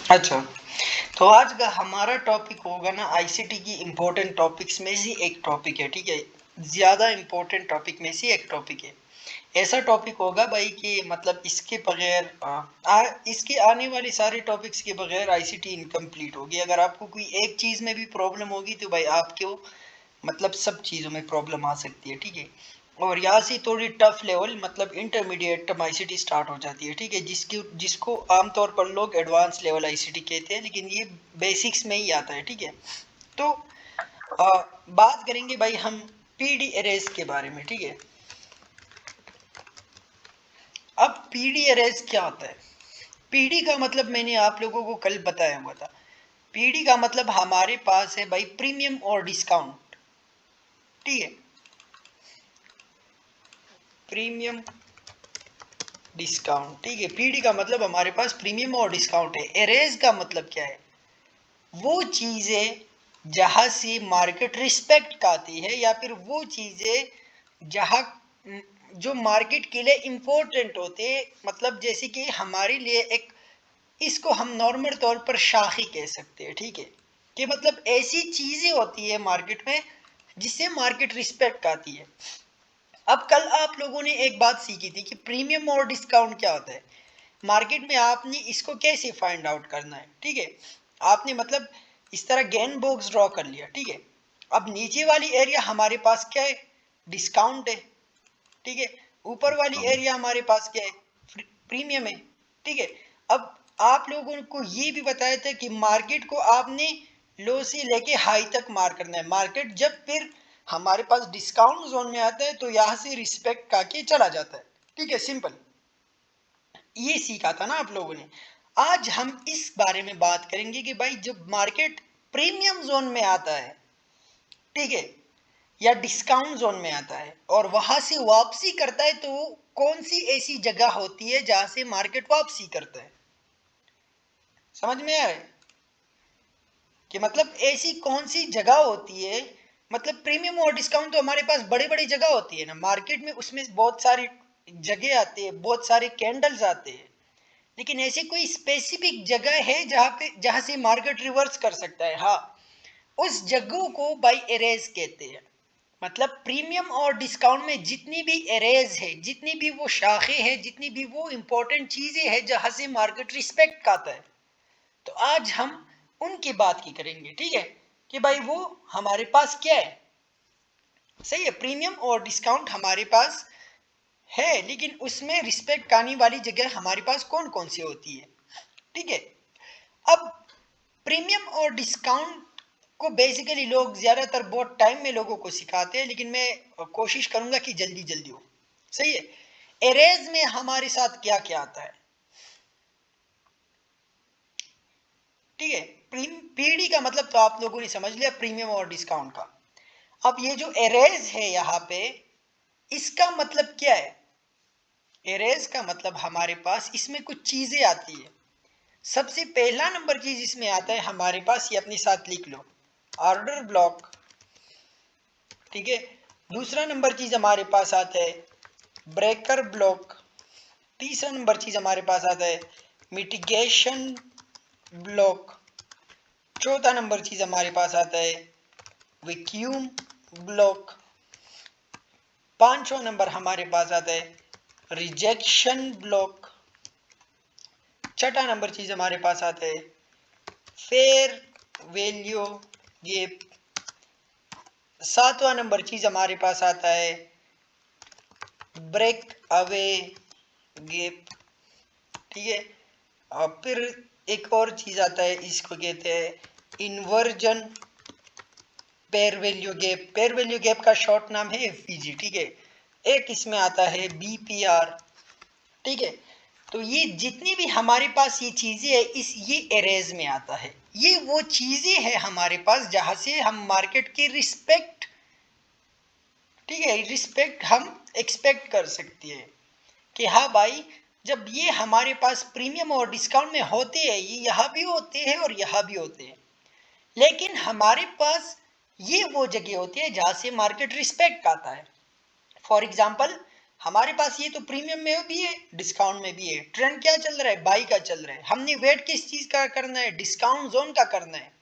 अच्छा, तो आज का हमारा टॉपिक होगा ना आईसीटी की इम्पोर्टेंट टॉपिक्स में से एक टॉपिक है, ठीक है। ज़्यादा इम्पोर्टेंट टॉपिक में से एक टॉपिक है। ऐसा टॉपिक होगा भाई कि मतलब इसके बगैर इसके आने वाले सारे टॉपिक्स के बगैर आईसीटी इनकम्प्लीट होगी। अगर आपको कोई एक चीज़ में भी प्रॉब्लम होगी तो भाई आपको मतलब सब चीज़ों में प्रॉब्लम आ सकती है, ठीक है। और यहाँ से थोड़ी टफ लेवल मतलब इंटरमीडिएट आईसीटी स्टार्ट हो जाती है, ठीक है, जिसको आमतौर पर लोग एडवांस लेवल आईसीटी कहते हैं, लेकिन ये बेसिक्स में ही आता है, ठीक है। तो बात करेंगे भाई हम पीडी एरेज के बारे में, ठीक है। अब पीडी एरेज क्या होता है? पीडी का मतलब मैंने आप लोगों को कल बताया हुआ था। पीडी का मतलब हमारे पास है भाई प्रीमियम और डिस्काउंट, ठीक है। प्रीमियम डिस्काउंट, ठीक है। पीडी का मतलब हमारे पास प्रीमियम और डिस्काउंट है। एरेज का मतलब क्या है? वो चीजें जहां से मार्केट रिस्पेक्ट आती है, या फिर वो चीजें जहां जो मार्केट के लिए इम्पोर्टेंट होते हैं, मतलब जैसे कि हमारे लिए एक, इसको हम नॉर्मल तौर पर शाखी कह सकते हैं, ठीक है। कि मतलब ऐसी चीजें होती है मार्केट में जिससे मार्केट रिस्पेक्ट आती है। अब कल आप लोगों ने एक बात सीखी थी कि प्रीमियम और डिस्काउंट क्या होता है मार्केट में। आपने इसको कैसे फाइंड आउट करना है, ठीक है। आपने मतलब इस तरह गेन बॉक्स ड्रॉ कर लिया, ठीक है। अब नीचे वाली एरिया हमारे पास क्या है? डिस्काउंट है, ठीक है। ऊपर वाली एरिया हमारे पास क्या है? प्रीमियम है, ठीक है। अब आप लोगों को ये भी बताया था कि मार्केट को आपने लो से लेके हाई तक मार करना है। मार्केट जब फिर हमारे पास डिस्काउंट जोन में आता है तो यहाँ से रिस्पेक्ट करके चला जाता है, ठीक है, सिंपल। ये सीखा था ना आप लोगों ने। आज हम इस बारे में बात करेंगे कि भाई जब मार्केट प्रीमियम जोन में आता है, ठीक है, या डिस्काउंट जोन में आता है और वहां से वापसी करता है, तो कौन सी ऐसी जगह होती है जहां से मार्केट वापसी करता है? समझ में आ रहा है कि मतलब ऐसी कौन सी जगह होती है? मतलब प्रीमियम और डिस्काउंट तो हमारे पास बड़े बड़ी जगह होती है ना मार्केट में, उसमें बहुत सारी जगह आती है, बहुत सारे कैंडल्स आते हैं। लेकिन ऐसी कोई स्पेसिफिक जगह है जहां पे जहां से मार्केट रिवर्स कर सकता है? हाँ, उस जगह को बाई एरेज कहते हैं। मतलब प्रीमियम और डिस्काउंट में जितनी भी एरेज है, जितनी भी वो शाखें हैं, जितनी भी वो इंपॉर्टेंट चीजें हैं जहां से मार्केट रिस्पेक्ट आता है, तो आज हम उनकी बात की करेंगे, ठीक है। कि भाई वो हमारे पास क्या है? सही है, प्रीमियम और डिस्काउंट हमारे पास है, लेकिन उसमें रिस्पेक्ट आने वाली जगह हमारे पास कौन कौन सी होती है, ठीक है। अब प्रीमियम और डिस्काउंट को बेसिकली लोग ज़्यादातर बहुत टाइम में लोगों को सिखाते हैं, लेकिन मैं कोशिश करूंगा कि जल्दी जल्दी हो। सही है। एरेज में हमारे साथ क्या क्या आता है, ठीक है। पीडी का मतलब तो आप लोगों ने समझ लिया, प्रीमियम और डिस्काउंट का। अब ये जो एरेज है यहाँ पे, इसका मतलब क्या है? एरेज का मतलब हमारे पास इसमें कुछ चीजें आती है। सबसे पहला नंबर चीज इसमें आता है हमारे पास, ये अपने साथ लिख लो, ऑर्डर ब्लॉक, ठीक है। दूसरा नंबर चीज हमारे पास आता है ब्रेकर ब्लॉक। तीसरा नंबर चीज हमारे पास आता है मिटिगेशन ब्लॉक। चौथा नंबर चीज हमारे पास आता है वैक्यूम ब्लॉक। पांचवा नंबर हमारे पास आता है रिजेक्शन ब्लॉक। छठा नंबर चीज हमारे पास आता है फेयर वैल्यू गैप। सातवां नंबर चीज हमारे पास आता है ब्रेक अवे गैप, ठीक है। और फिर एक और चीज आता है, इसको कहते हैं inversion pair value gap. Pair value gap का शॉर्ट नाम है एफवीजी, ठीक है। एक इसमें आता है बीपीआर, ठीक है। तो ये जितनी भी हमारे पास ये चीजें है, इस ये एरेज में आता है। ये वो चीजें हैं हमारे पास जहां से हम मार्केट की रिस्पेक्ट, ठीक है, रिस्पेक्ट हम एक्सपेक्ट कर सकते हैं कि हाँ भाई, जब ये हमारे पास प्रीमियम और डिस्काउंट में होते हैं, ये यहाँ भी होते हैं और यहाँ भी होते हैं, लेकिन हमारे पास ये वो जगह होती है जहाँ से मार्केट रिस्पेक्ट आता है। फॉर एग्जाम्पल, हमारे पास ये तो प्रीमियम में भी है, डिस्काउंट में भी है। ट्रेंड क्या चल रहा है? बाई का चल रहा है। हमने वेट किस चीज का करना है? डिस्काउंट जोन का करना है।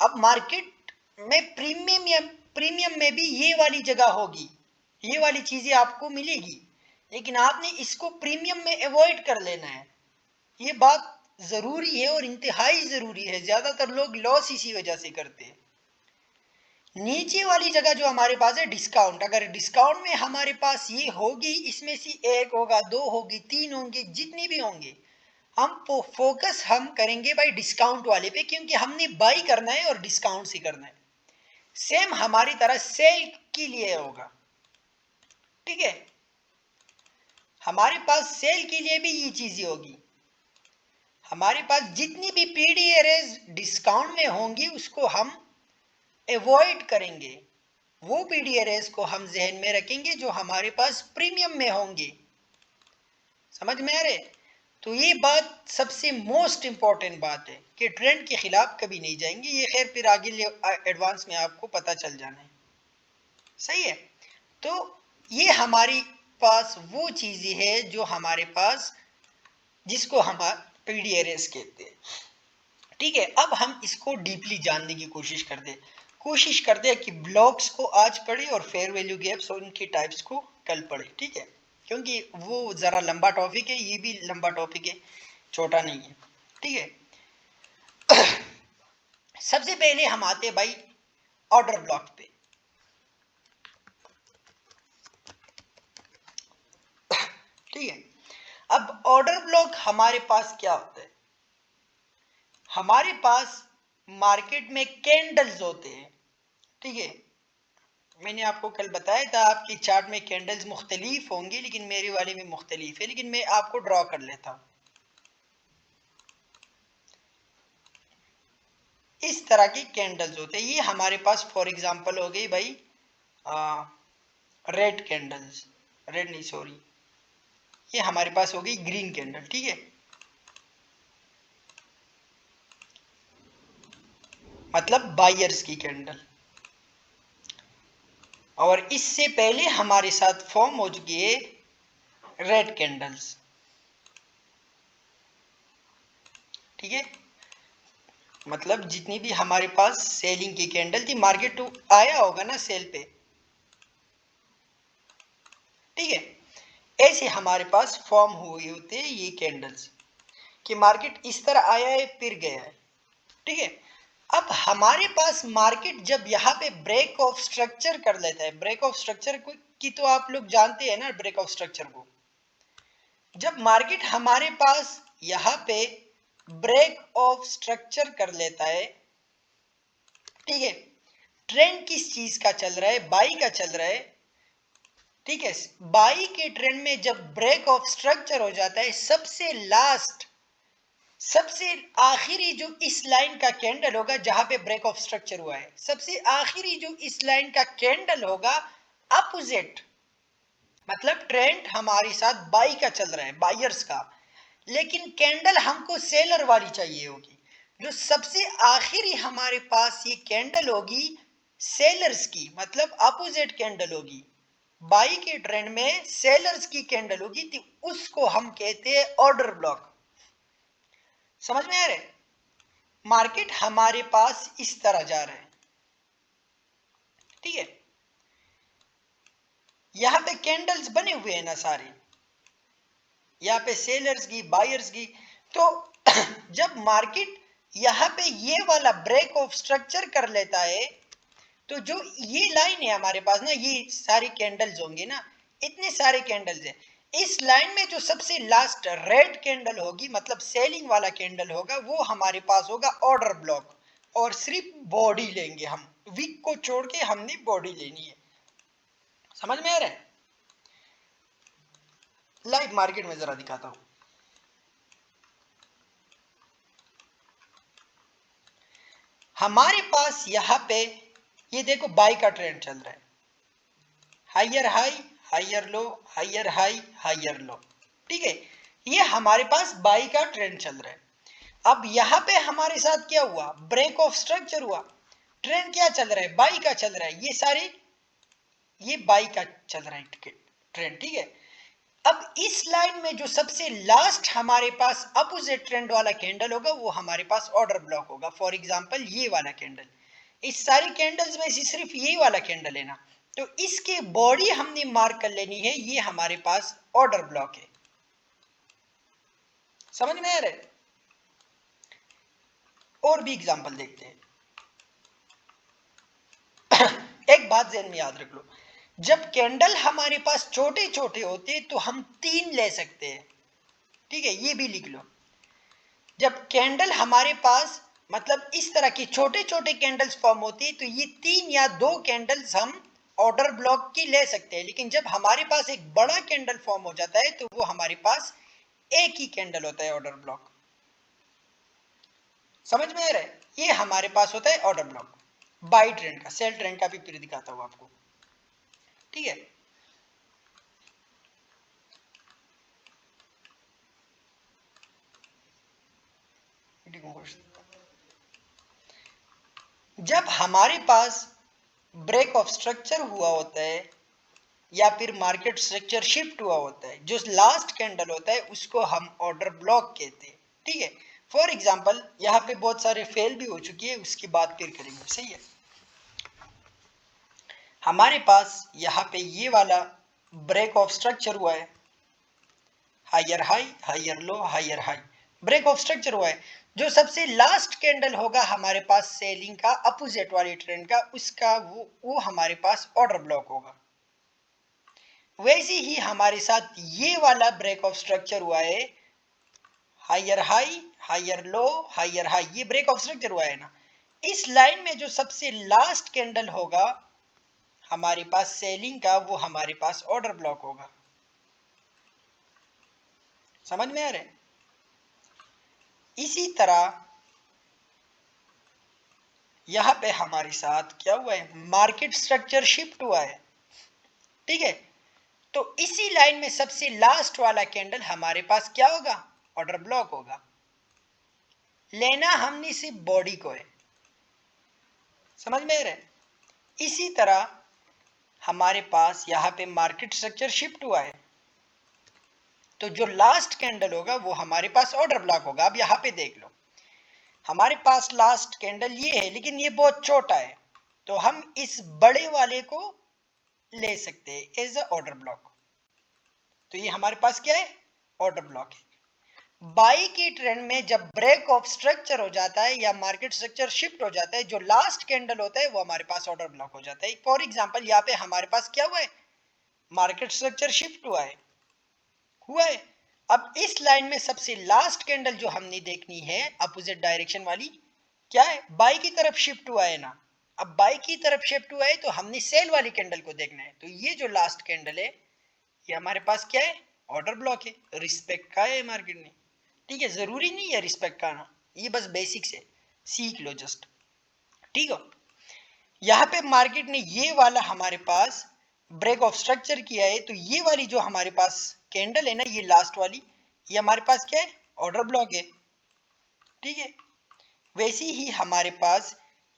अब मार्केट में प्रीमियम में भी ये वाली जगह होगी, ये वाली चीजें आपको मिलेगी, लेकिन आपने इसको प्रीमियम में अवॉइड कर लेना है। ये बात जरूरी है और इंतहाई जरूरी है। ज्यादातर लोग लॉस इसी वजह से करते हैं। नीचे वाली जगह जो हमारे पास है डिस्काउंट, अगर डिस्काउंट में हमारे पास ये होगी, इसमें से एक होगा, दो होगी, तीन होंगे, जितनी भी होंगे, हम फोकस हम करेंगे भाई डिस्काउंट वाले पे, क्योंकि हमने बाई करना है और डिस्काउंट से करना है। सेम हमारी तरह सेल के लिए होगा, ठीक है। हमारे पास सेल के लिए भी ये चीजें होगी। हमारे पास जितनी भी पीडीआरएस डिस्काउंट में होंगी उसको हम अवॉइड करेंगे। वो पीडीआरएस को हम जहन में रखेंगे जो हमारे पास प्रीमियम में होंगे। समझ में आ रहे? तो ये बात सबसे मोस्ट इंपॉर्टेंट बात है कि ट्रेंड के खिलाफ कभी नहीं जाएंगे। ये खैर फिर आगे एडवांस में आपको पता चल जाना है। सही है। तो ये हमारी पास वो चीजें है जो हमारे पास, जिसको हम पीडीआरएस कहते हैं, ठीक है। अब हम इसको डीपली जानने की कोशिश करते हैं कि ब्लॉक्स को आज पढ़े और फेयर वैल्यू गैप्स और उनकी टाइप्स को कल पढ़े, ठीक है, क्योंकि वो ज़रा लंबा टॉपिक है, ये भी लंबा टॉपिक है, छोटा नहीं है, ठीक है। सबसे पहले हम आते हैं भाई ऑर्डर ब्लॉक पे। ठीक है। अब ऑर्डर ब्लॉक हमारे पास क्या होता है? हमारे पास मार्केट में कैंडल्स होते हैं, ठीक है। मैंने आपको कल बताया था आपकी चार्ट में कैंडल्स मुख्तलिफ होंगी, लेकिन मेरे वाले में मुख्तलिफ है, लेकिन मैं आपको ड्रॉ कर लेता हूं। इस तरह की कैंडल्स होते हैं। ये हमारे पास फॉर एग्जांपल हो गई भाई रेड कैंडल्स, रेड नहीं सॉरी, ये हमारे पास हो गई ग्रीन कैंडल, ठीक है। मतलब बायर्स की कैंडल। और इससे पहले हमारे साथ फॉर्म हो चुकी है रेड कैंडल्स, ठीक है। मतलब जितनी भी हमारे पास सेलिंग की कैंडल थी, मार्केट तो आया होगा ना सेल पे, ठीक है। ऐसे हमारे पास फॉर्म हुए होते हैं ये कैंडल्स कि मार्केट इस तरह आया है फिर गया है, ठीक है। अब हमारे पास मार्केट जब यहाँ पे ब्रेक ऑफ स्ट्रक्चर कर लेता है, ब्रेक ऑफ स्ट्रक्चर को की तो आप लोग जानते हैं ना, ब्रेक ऑफ स्ट्रक्चर को, जब मार्केट हमारे पास यहाँ पे ब्रेक ऑफ स्ट्रक्चर कर लेता है, ठीक है, ट्रेंड किस चीज का चल रहा है? बाई का चल रहा है, ठीक है। बाई के ट्रेंड में जब ब्रेक ऑफ स्ट्रक्चर हो जाता है, सबसे लास्ट, सबसे आखिरी जो इस लाइन का कैंडल होगा जहां पे ब्रेक ऑफ स्ट्रक्चर हुआ है, सबसे आखिरी जो इस लाइन का कैंडल होगा अपोजिट, मतलब ट्रेंड हमारे साथ बाई का चल रहा है, बायर्स का, लेकिन कैंडल हमको सेलर वाली चाहिए होगी। जो सबसे आखिरी हमारे पास ये कैंडल होगी सेलर्स की, मतलब अपोजिट कैंडल होगी, बाई के ट्रेंड में सेलर्स की कैंडल होगी, तो उसको हम कहते हैं ऑर्डर ब्लॉक। समझ में आ रहा है? मार्केट हमारे पास इस तरह जा रहा है, ठीक है। यहां पे कैंडल्स बने हुए हैं ना सारे, यहाँ पे सेलर्स की, बायर्स की। तो जब मार्केट यहाँ पे ये वाला ब्रेक ऑफ स्ट्रक्चर कर लेता है, तो जो ये लाइन है हमारे पास ना, ये सारी कैंडल्स होंगे ना, इतने सारे कैंडल्स हैं, इस लाइन में जो सबसे लास्ट रेड कैंडल होगी, मतलब सेलिंग वाला कैंडल होगा, वो हमारे पास होगा ऑर्डर ब्लॉक। और सिर्फ बॉडी लेंगे हम, वीक को छोड़ के हमने बॉडी लेनी है। समझ में आ रहा है? लाइव मार्केट में जरा दिखाता हूं। हमारे पास यहाँ पे ये देखो बाई का ट्रेंड चल रहा है, हाइयर हाई, हाइयर लो, हाइयर हाई, हाइयर लो, ठीक है। ये हमारे पास बाई का ट्रेंड चल रहा है। अब यहाँ पे हमारे साथ क्या हुआ? ब्रेक ऑफ स्ट्रक्चर हुआ। ट्रेंड क्या चल रहा है? बाई का चल रहा है। ये सारी, ये बाई का चल रहा है ट्रेंड, ठीक है। अब इस लाइन में जो सबसे लास्ट हमारे पास अपोजिट ट्रेंड वाला कैंडल होगा वो हमारे पास ऑर्डर ब्लॉक होगा। फॉर एग्जांपल ये वाला कैंडल, इस सारी कैंडल्स में से सिर्फ ये वाला कैंडल है ना, तो इसके बॉडी हमने मार्क कर लेनी है, ये हमारे पास ऑर्डर ब्लॉक है। समझ में आ रहा है? और भी एग्जांपल देखते हैं। एक बात ध्यान में याद रख लो, जब कैंडल हमारे पास छोटे छोटे होते हैं तो हम 3 ले सकते हैं, ठीक है, ये भी लिख लो। जब कैंडल हमारे पास मतलब इस तरह की छोटे छोटे कैंडल्स फॉर्म होती है तो ये 3 या 2 कैंडल्स हम ऑर्डर ब्लॉक की ले सकते हैं, लेकिन जब हमारे पास एक बड़ा कैंडल फॉर्म हो जाता है तो वो हमारे पास एक ही कैंडल होता है ऑर्डर ब्लॉक। समझ में आ रहा है? ये हमारे पास होता है ऑर्डर ब्लॉक। बाई ट्रेंड का, सेल ट्रेंड का भी फिर दिखाता हूं आपको, ठीक है। जब हमारे पास ब्रेक ऑफ स्ट्रक्चर हुआ होता है या फिर मार्केट स्ट्रक्चर शिफ्ट हुआ होता है, जो लास्ट कैंडल होता है उसको हम ऑर्डर ब्लॉक कहते हैं, ठीक है। फॉर एग्जांपल यहाँ पे बहुत सारे फेल भी हो चुकी है, उसकी बात फिर करेंगे, सही है। हमारे पास यहाँ पे ये वाला ब्रेक ऑफ स्ट्रक्चर हुआ है, higher high higher low higher high, break of structure हुआ है। जो सबसे लास्ट कैंडल होगा हमारे पास सेलिंग का अपोजिट वाली ट्रेंड का, उसका वो हमारे पास ऑर्डर ब्लॉक होगा। वैसे ही हमारे साथ ये वाला ब्रेक ऑफ स्ट्रक्चर हुआ है, higher high higher low higher high, ये ब्रेक ऑफ स्ट्रक्चर हुआ है ना। इस लाइन में जो सबसे लास्ट कैंडल होगा हमारे पास सेलिंग का, वो हमारे पास ऑर्डर ब्लॉक होगा। समझ में आ रहा है? इसी तरह यहां पे हमारे साथ क्या हुआ है, मार्केट स्ट्रक्चर शिफ्ट हुआ है, ठीक है। तो इसी लाइन में सबसे लास्ट वाला कैंडल हमारे पास क्या होगा, ऑर्डर ब्लॉक होगा। लेना हमने सिर्फ बॉडी को है। समझ में आ रहा है? इसी तरह हमारे पास यहाँ पे मार्केट स्ट्रक्चर शिफ्ट हुआ है, तो जो लास्ट कैंडल होगा वो हमारे पास ऑर्डर ब्लॉक होगा। अब यहाँ पे देख लो, हमारे पास लास्ट कैंडल ये है लेकिन ये बहुत छोटा है, तो हम इस बड़े वाले को ले सकते हैं एज अ ऑर्डर ब्लॉक। तो ये हमारे पास क्या है, ऑर्डर ब्लॉक है। बाई की ट्रेंड में जब ब्रेक ऑफ स्ट्रक्चर हो जाता है या मार्केट स्ट्रक्चर शिफ्ट हो जाता है, जो लास्ट कैंडल होता है वो हमारे पास ऑर्डर ब्लॉक हो जाता है। फॉर एग्जांपल यहाँ पे हमारे पास क्या हुआ है, मार्केट स्ट्रक्चर शिफ्ट हुआ है। अब इस लाइन में सबसे लास्ट कैंडल जो हमने देखनी है अपोजिट डायरेक्शन वाली, क्या है, बाई की तरफ शिफ्ट हुआ है ना। अब बाई की तरफ शिफ्ट हुआ है तो हमने सेल वाली कैंडल को देखना है। तो ये जो लास्ट कैंडल है ये हमारे पास क्या है, ऑर्डर ब्लॉक है, रिस्पेक्ट का है मार्केट ने, ठीक है। जरूरी नहीं है रिस्पेक्ट का आना, ये बस बेसिक्स है, सीख लो जस्ट, ठीक है। यहाँ पे मार्केट ने ये वाला हमारे पास ब्रेक ऑफ स्ट्रक्चर किया है, तो ये वाली जो हमारे पास कैंडल है ना, ये लास्ट वाली, ये हमारे पास क्या है, ऑर्डर ब्लॉक है, ठीक है। वैसे ही हमारे पास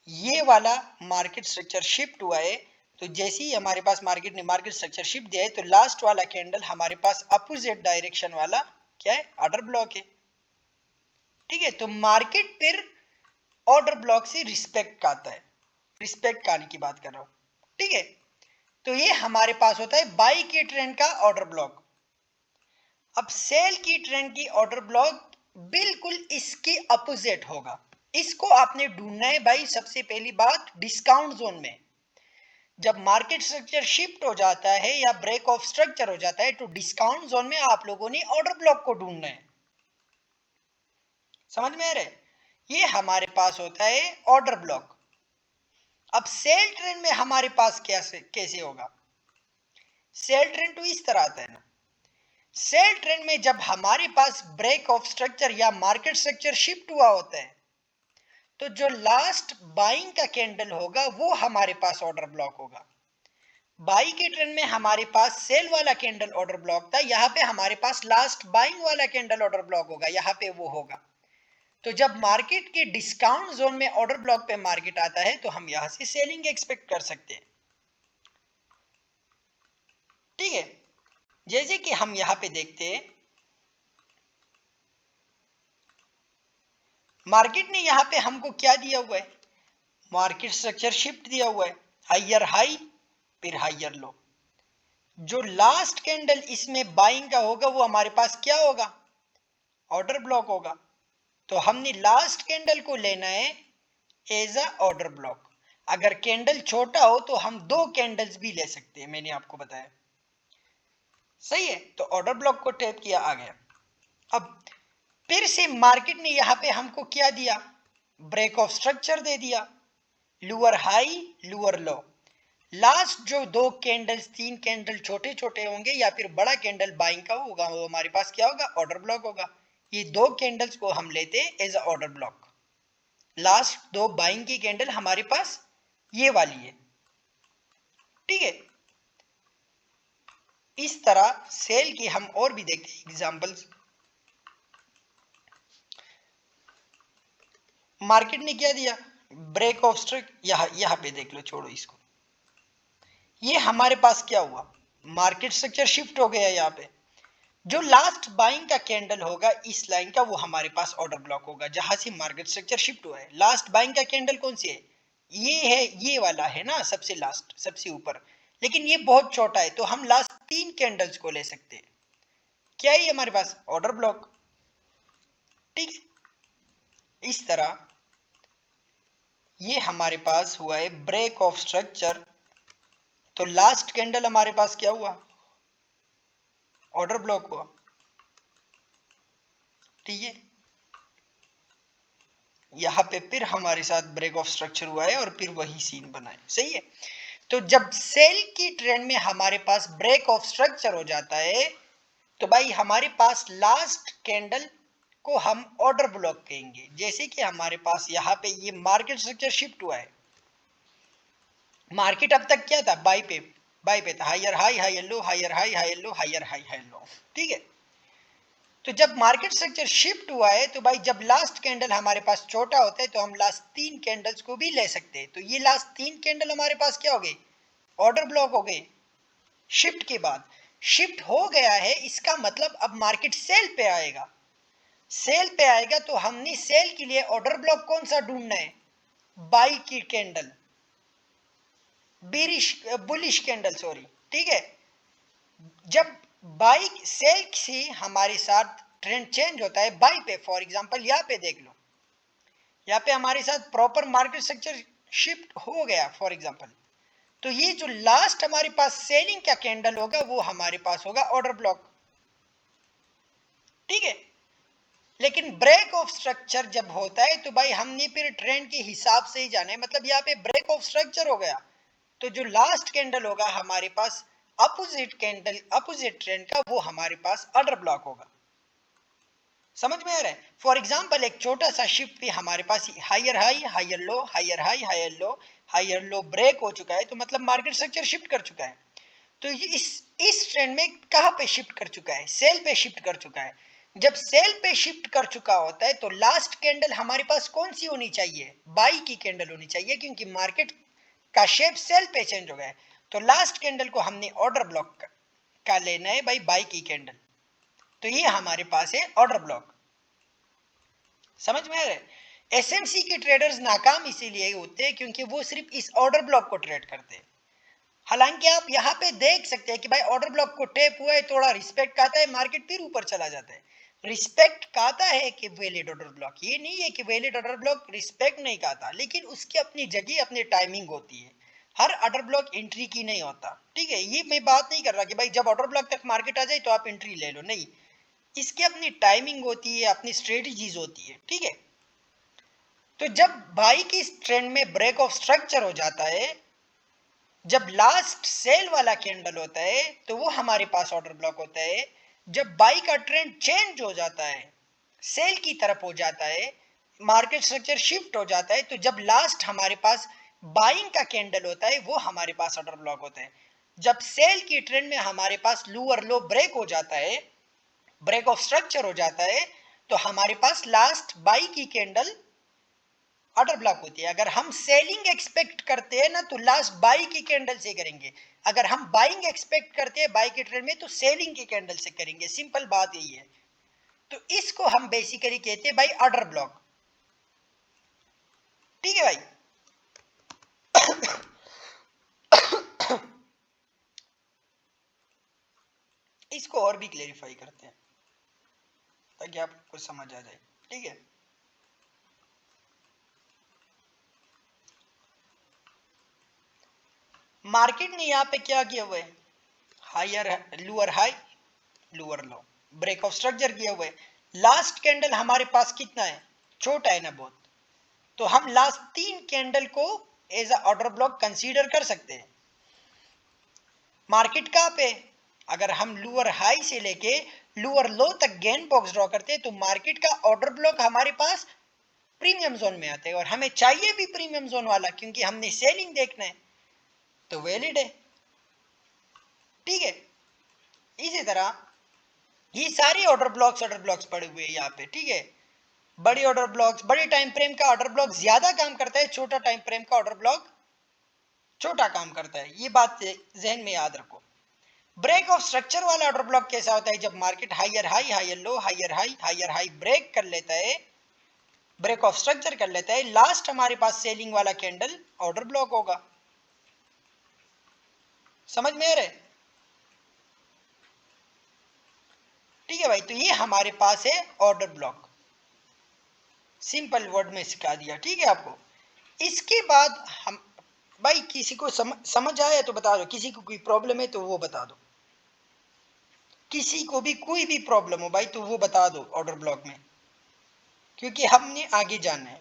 ये वाला मार्केट स्ट्रक्चर शिफ्ट हुआ है, तो जैसे ही हमारे पास मार्केट ने मार्केट स्ट्रक्चर शिफ्ट दिया है तो लास्ट वाला कैंडल हमारे पास अपोजिट डायरेक्शन वाला क्या है, ऑर्डर ब्लॉक है, ठीक है। तो मार्केट फिर ऑर्डर ब्लॉक से रिस्पेक्ट का आता है, रिस्पेक्ट का आने की बात कर रहा हूं, ठीक है। तो ये हमारे पास होता है बाई की ट्रेंड का ऑर्डर ब्लॉक। अब सेल की ट्रेंड की ऑर्डर ब्लॉक बिल्कुल इसके अपोजिट होगा। इसको आपने ढूंढना है भाई, सबसे पहली बात डिस्काउंट जोन में। जब मार्केट स्ट्रक्चर शिफ्ट हो जाता है या ब्रेक ऑफ स्ट्रक्चर हो जाता है तो डिस्काउंट जोन में आप लोगों ने ऑर्डर ब्लॉक को ढूंढना है। समझ में आ रहा है? ये हमारे पास होता है ऑर्डर ब्लॉक। अब सेल ट्रेंड में हमारे पास कैसे होगा, सेल ट्रेंड तो इस तरह आता है ना। सेल ट्रेंड में जब हमारे पास ब्रेक ऑफ स्ट्रक्चर या मार्केट स्ट्रक्चर शिफ्ट हुआ होता है तो जो लास्ट बाइंग का कैंडल होगा वो हमारे पास ऑर्डर ब्लॉक होगा। बाई के ट्रेंड में हमारे पास सेल वाला कैंडल ऑर्डर ब्लॉक था, यहाँ पे हमारे पास लास्ट बाइंग वाला कैंडल ऑर्डर ब्लॉक होगा, यहाँ पे वो होगा। तो जब मार्केट के डिस्काउंट जोन में ऑर्डर ब्लॉक पे मार्केट आता है तो हम यहां से सेलिंग एक्सपेक्ट कर सकते हैं, ठीक है। जैसे कि हम यहां पे देखते हैं, मार्केट ने यहां पे हमको क्या दिया हुआ है, मार्केट स्ट्रक्चर शिफ्ट दिया हुआ है, हायर हाई फिर हायर लो। जो लास्ट कैंडल इसमें बाइंग का होगा वो हमारे पास क्या होगा, ऑर्डर ब्लॉक होगा। तो हमने लास्ट कैंडल को लेना है एज अ ऑर्डर ब्लॉक। अगर कैंडल छोटा हो तो हम 2 कैंडल्स भी ले सकते हैं, मैंने आपको बताया। सही है, तो ऑर्डर ब्लॉक को टैप किया, आ गया। अब फिर से मार्केट ने यहां पे हमको क्या दिया, ब्रेक ऑफ स्ट्रक्चर दे दिया, लोअर हाई लोअर लो। लास्ट जो 2 कैंडल्स, 3 कैंडल छोटे छोटे होंगे या फिर बड़ा कैंडल बाइंग का होगा, वो हमारे पास क्या होगा, ऑर्डर ब्लॉक होगा। ये 2 कैंडल्स को हम लेते हैं as a order block. Last 2 buying की कैंडल हमारे पास ये वाली है, ठीक है। इस तरह सेल की हम और भी देखते हैं एग्जांपल्स। मार्केट ने क्या दिया, ब्रेक ऑफ स्ट्रक, यहां पे देख लो, छोड़ो इसको। ये हमारे पास क्या हुआ, मार्केट स्ट्रक्चर शिफ्ट हो गया। यहाँ पे जो लास्ट बाइंग का कैंडल होगा इस लाइन का, वो हमारे पास ऑर्डर ब्लॉक होगा, जहां से मार्केट स्ट्रक्चर शिफ्ट हुआ है। लास्ट बाइंग का कैंडल कौन सी है, ये है, ये वाला है ना, सबसे लास्ट, सबसे ऊपर। लेकिन ये बहुत छोटा है, तो हम लास्ट 3 कैंडल्स को ले सकते हैं। क्या है हमारे पास, ऑर्डर ब्लॉक, ठीक है। इस तरह ये हमारे पास हुआ है ब्रेक ऑफ स्ट्रक्चर। तो लास्ट कैंडल हमारे पास क्या हुआ, ऑर्डर ब्लॉक हुआ, ठीक है। यहाँ पे फिर हमारे साथ ब्रेक ऑफ स्ट्रक्चर हुआ है और फिर वही सीन बना है, सही है। तो जब सेल की ट्रेंड में हमारे पास ब्रेक ऑफ स्ट्रक्चर हो जाता है, तो भाई हमारे पास लास्ट कैंडल को हम ऑर्डर ब्लॉक कहेंगे। जैसे कि हमारे पास यहाँ पे ये मार्केट स्ट्रक्चर शिफ्ट हुआ है। मार्केट अब तक क्या था, बाई पे था, higher high higher low, higher high higher low, higher high higher low, ठीक है। तो जब मार्केट स्ट्रक्चर शिफ्ट हुआ है, तो भाई जब लास्ट कैंडल हमारे पास छोटा होता है तो हम लास्ट 3 कैंडल्स को भी ले सकते हैं। तो ये लास्ट 3 कैंडल हमारे पास क्या हो गए, ऑर्डर ब्लॉक हो गए। शिफ्ट के बाद शिफ्ट हो गया है, इसका मतलब अब मार्केट सेल पे आएगा। सेल पे आएगा तो हमने सेल के लिए ऑर्डर ब्लॉक कौन सा ढूंढना है, बाई की candle, bearish bullish candle, sorry, ठीक है। जब बाई सेल से हमारे साथ ट्रेंड चेंज होता है बाई पे, फॉर एग्जांपल यहाँ पे देख लो, यहाँ पे हमारे साथ प्रॉपर मार्केट स्ट्रक्चर शिफ्ट हो गया फॉर एग्जांपल, तो ये जो लास्ट हमारे पास सेलिंग का कैंडल होगा वो हमारे पास होगा ऑर्डर ब्लॉक, ठीक है। लेकिन ब्रेक ऑफ स्ट्रक्चर जब होता है तो भाई हमने फिर ट्रेंड के हिसाब से ही जाना है। मतलब यहाँ पे ब्रेक ऑफ स्ट्रक्चर हो गया तो जो लास्ट कैंडल होगा हमारे पास अपोजिट कैंडल, अपोजिट ट्रेंड का, वो हमारे पास ऑर्डर ब्लॉक होगा। समझ में आ रहा है। फॉर एग्जांपल एक छोटा सा शिफ्ट भी हमारे पास higher high higher low, higher high higher low, higher low break हो चुका है, तो मतलब मार्केट स्ट्रक्चर शिफ्ट कर चुका है। तो इस ट्रेंड में कहां पे शिफ्ट कर चुका है, सेल पे शिफ्ट कर चुका है। जब सेल पे शिफ्ट कर चुका होता है तो लास्ट कैंडल हमारे पास कौन सी होनी चाहिए, बाई की कैंडल होनी चाहिए, क्योंकि मार्केट का शेप सेल पे चेंज हो गया है। तो लास्ट कैंडल को हमने ऑर्डर ब्लॉक का लेना है भाई, बाई की कैंडल। तो ये हमारे पास है ऑर्डर ब्लॉक। समझ में आ रहा है। एसएमसी के ट्रेडर्स नाकाम इसीलिए होते हैं क्योंकि वो सिर्फ इस ऑर्डर ब्लॉक को ट्रेड करते हैं। हालांकि आप यहाँ पे देख सकते हैं कि भाई ऑर्डर ब्लॉक को टेप हुआ है, थोड़ा रिस्पेक्ट आता है, मार्केट फिर ऊपर चला जाता है। रिस्पेक्ट कहता है कि वैलिड ऑर्डर ब्लॉक, ये नहीं है कि वैलिड ऑर्डर ब्लॉक रिस्पेक्ट नहीं कहता, लेकिन उसकी अपनी जगह अपनी टाइमिंग होती है। हर ऑर्डर ब्लॉक एंट्री की नहीं होता, ठीक है। ये मैं बात नहीं कर रहा कि भाई जब ऑर्डर ब्लॉक तक मार्केट आ जाए तो आप एंट्री ले लो, नहीं। इसकी अपनी टाइमिंग होती है, अपनी स्ट्रेटजीज होती है, ठीक है। तो जब बाई की ट्रेंड में ब्रेक ऑफ स्ट्रक्चर हो जाता है, जब लास्ट सेल वाला कैंडल होता है तो वो हमारे पास ऑर्डर ब्लॉक होता है। जब बाई का ट्रेंड चेंज हो जाता है, सेल की तरफ हो जाता है, मार्केट स्ट्रक्चर शिफ्ट हो जाता है, तो जब लास्ट हमारे पास बाइंग का कैंडल होता है वो हमारे पास ऑर्डर ब्लॉक होता है। जब सेल की ट्रेंड में हमारे पास लोअर लो ब्रेक हो जाता है, ब्रेक ऑफ स्ट्रक्चर हो जाता है, तो हमारे पास लास्ट बाई की कैंडल ऑर्डर ब्लॉक होती है। अगर हम सेलिंग एक्सपेक्ट करते हैं ना तो लास्ट बाई की कैंडल से करेंगे, अगर हम बाइंग एक्सपेक्ट करते हैं बाई के ट्रेड में तो सेलिंग की कैंडल से करेंगे, सिंपल बात यही है। तो इसको हम बेसिकली कहते हैं भाई ऑर्डर ब्लॉक। ठीक है भाई। इसको और भी क्लेरिफाई करते हैं ताकि आपको समझ आ जाए। ठीक है, मार्केट ने यहाँ पे क्या किया हुआ है, higher lower high lower low break of structure किया हुआ है। लास्ट कैंडल हमारे पास कितना है, छोटा है ना बहुत, तो हम लास्ट 3 कैंडल को as a order block consider कर सकते हैं। मार्केट कहाँ पे, अगर हम लोअर हाई से लेके लोअर लो तक गेन बॉक्स ड्रॉ करते हैं तो मार्केट का ऑर्डर ब्लॉक हमारे पास प्रीमियम जोन में आता है, और हमें चाहिए भी प्रीमियम जोन वाला क्योंकि हमने सेलिंग देखना है, तो वैलिड है। ठीक है, इसी तरह ये सारे ऑर्डर ब्लॉक्स पड़े हुए हैं यहाँ पे। ठीक है, बड़ी ऑर्डर ब्लॉक्स, बड़े टाइम फ्रेम का ऑर्डर ब्लॉक ज्यादा काम करता है, छोटा टाइम फ्रेम का ऑर्डर ब्लॉक छोटा काम करता है, ये बात जहन में याद रखो। ब्रेक ऑफ स्ट्रक्चर वाला ऑर्डर ब्लॉक कैसा होता है, जब market higher high higher low higher high break कर लेता है, ब्रेक ऑफ स्ट्रक्चर कर लेता है, लास्ट हमारे पास सेलिंग वाला कैंडल ऑर्डर ब्लॉक होगा। समझ में आ रहा है? ठीक है भाई, तो ये हमारे पास है ऑर्डर ब्लॉक, सिंपल वर्ड में सिखा दिया। ठीक है आपको। इसके बाद हम भाई किसी को समझ आया तो बता दो, किसी को कोई प्रॉब्लम है तो वो बता दो, किसी को भी कोई भी प्रॉब्लम हो भाई तो वो बता दो ऑर्डर ब्लॉक में, क्योंकि हमने आगे जाना है।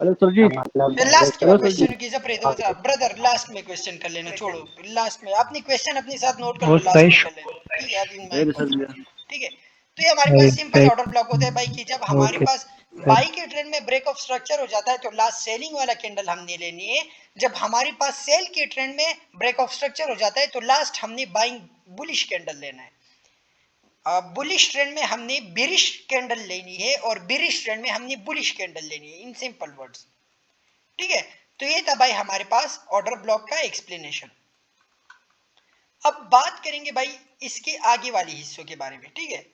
हेलो सर जी। मतलब फिर लास्ट के हेलो बाद सर जी। क्वेश्चन की सब रेत हो जा ब्रदर, लास्ट में क्वेश्चन कर लेना, छोड़ो लास्ट में अपनी क्वेश्चन अपने साथ नोट कर लो, लास्ट में कर लेना। ठीक है, अभी मैं मेरे सर जी। ठीक है, तो ये हमारे पास सिंपल ऑर्डर ब्लॉक होता है भाई कि जब हमारे पास बाई के ट्रेंड में ब्रेक ऑफ स्ट्रक्चर हो जाता है तो लास्ट सेलिंग वाला कैंडल हमने लेनी है, जब हमारे पास सेल के ट्रेंड में ब्रेक ऑफ स्ट्रक्चर हो जाता है तो लास्ट हमने बाइंग बुलिश कैंडल लेना है। बुलिश ट्रेंड में हमने बिरिश कैंडल लेनी है और बिरिश ट्रेंड में हमने बुलिश कैंडल लेनी है, इन सिंपल वर्ड्स। ठीक है, तो ये था भाई हमारे पास ऑर्डर ब्लॉक का एक्सप्लेनेशन। अब बात करेंगे भाई इसके आगे वाले हिस्सों के बारे में। ठीक है,